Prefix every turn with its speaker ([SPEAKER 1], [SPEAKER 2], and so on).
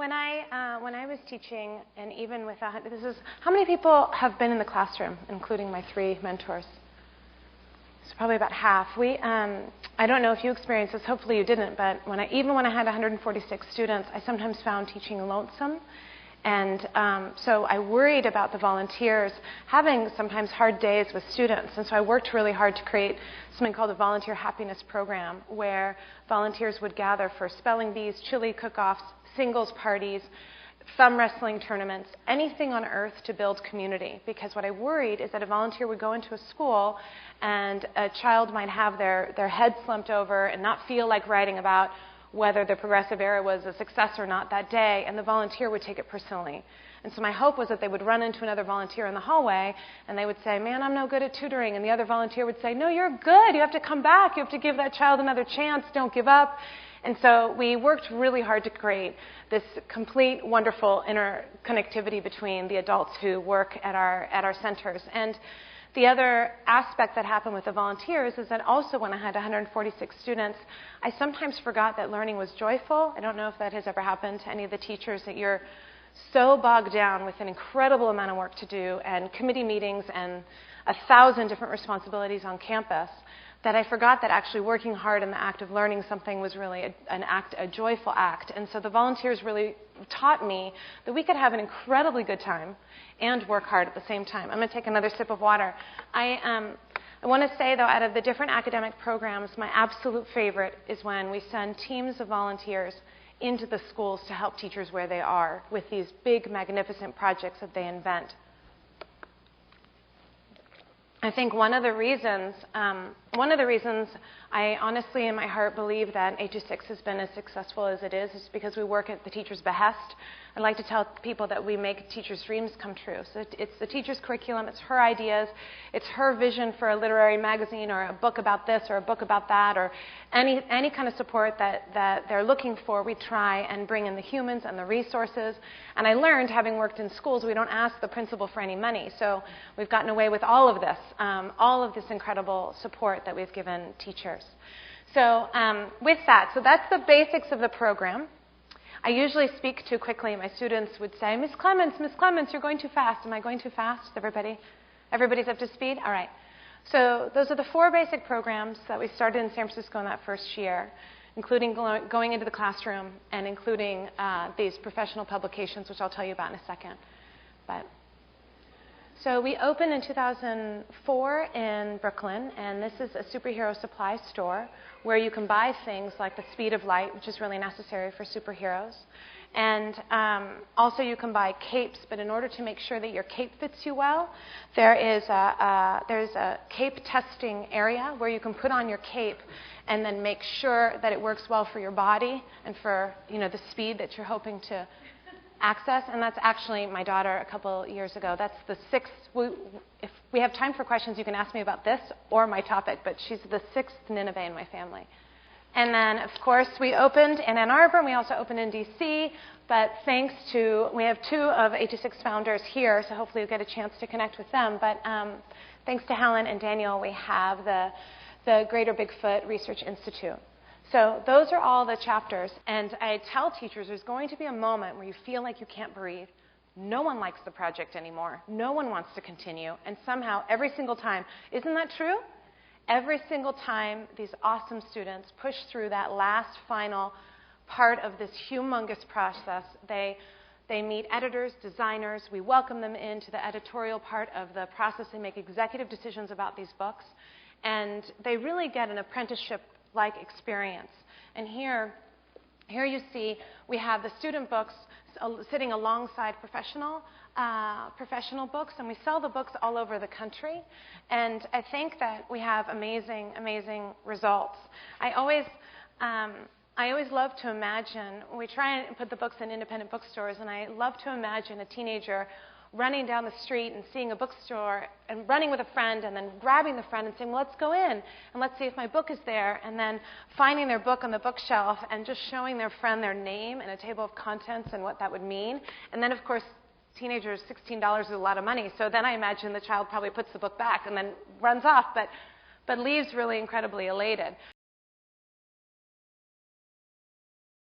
[SPEAKER 1] When I was teaching, and even with how many people have been in the classroom, including my 3 mentors? It's probably about half. I don't know if you experienced this. Hopefully you didn't. But even when I had 146 students, I sometimes found teaching lonesome. And so I worried about the volunteers having sometimes hard days with students. And so I worked really hard to create something called a volunteer happiness program, where volunteers would gather for spelling bees, chili cook-offs, singles parties, thumb wrestling tournaments, anything on earth to build community. Because what I worried is that a volunteer would go into a school and a child might have their head slumped over and not feel like writing about whether the progressive era was a success or not that day, and the volunteer would take it personally. And so my hope was that they would run into another volunteer in the hallway, and they would say, "Man, I'm no good at tutoring." And the other volunteer would say, "No, you're good. You have to come back. You have to give that child another chance. Don't give up." And so we worked really hard to create this complete, wonderful interconnectivity between the adults who work at our centers. And the other aspect that happened with the volunteers is that also when I had 146 students, I sometimes forgot that learning was joyful. I don't know if that has ever happened to any of the teachers, that you're so bogged down with an incredible amount of work to do and committee meetings and 1,000 different responsibilities on campus, that I forgot that actually working hard in the act of learning something was really a joyful act. And so the volunteers really taught me that we could have an incredibly good time and work hard at the same time. I'm going to take another sip of water. I want to say, though, out of the different academic programs, my absolute favorite is when we send teams of volunteers into the schools to help teachers where they are with these big, magnificent projects that they invent. I think one of the reasons I honestly in my heart believe that 826 has been as successful as it is because we work at the teacher's behest. I like to tell people that we make teachers' dreams come true. So it's the teacher's curriculum, it's her ideas, it's her vision for a literary magazine or a book about this or a book about that, or any kind of support that they're looking for. We try and bring in the humans and the resources. And I learned, having worked in schools, we don't ask the principal for any money. So we've gotten away with all of this incredible support that we've given teachers. So with that, so that's the basics of the program. I usually speak too quickly. My students would say, Miss Clements, you're going too fast." Am I going too fast? Everybody's up to speed? All right. So those are the 4 basic programs that we started in San Francisco in that first year, including going into the classroom and including these professional publications, which I'll tell you about in a second. So we opened in 2004 in Brooklyn, and this is a superhero supply store where you can buy things like the speed of light, which is really necessary for superheroes. And also you can buy capes, but in order to make sure that your cape fits you well, there's a cape testing area where you can put on your cape and then make sure that it works well for your body and for the speed that you're hoping to access. And that's actually my daughter a couple years ago. That's the 6th. If we have time for questions, you can ask me about this or my topic, but she's the 6th Nínive in my family. And then, of course, we opened in Ann Arbor, and we also opened in D.C., but we have 2 of 826 founders here, so hopefully you'll get a chance to connect with them. But thanks to Helen and Daniel, we have the Greater Bigfoot Research Institute. So those are all the chapters, and I tell teachers there's going to be a moment where you feel like you can't breathe. No one likes the project anymore. No one wants to continue, and somehow every single time, isn't that true? Every single time these awesome students push through that last final part of this humongous process, they meet editors, designers. We welcome them into the editorial part of the process. They make executive decisions about these books, and they really get an apprenticeship-like experience. And here you see we have the student books sitting alongside professional books, and we sell the books all over the country. And I think that we have amazing, amazing results. I always love to imagine, we try and put the books in independent bookstores, and I love to imagine a teenager running down the street and seeing a bookstore and running with a friend and then grabbing the friend and saying, "Well, let's go in and let's see if my book is there," and then finding their book on the bookshelf and just showing their friend their name and a table of contents and what that would mean. And then, of course, teenagers, $16 is a lot of money, so then I imagine the child probably puts the book back and then runs off, but leaves really incredibly elated.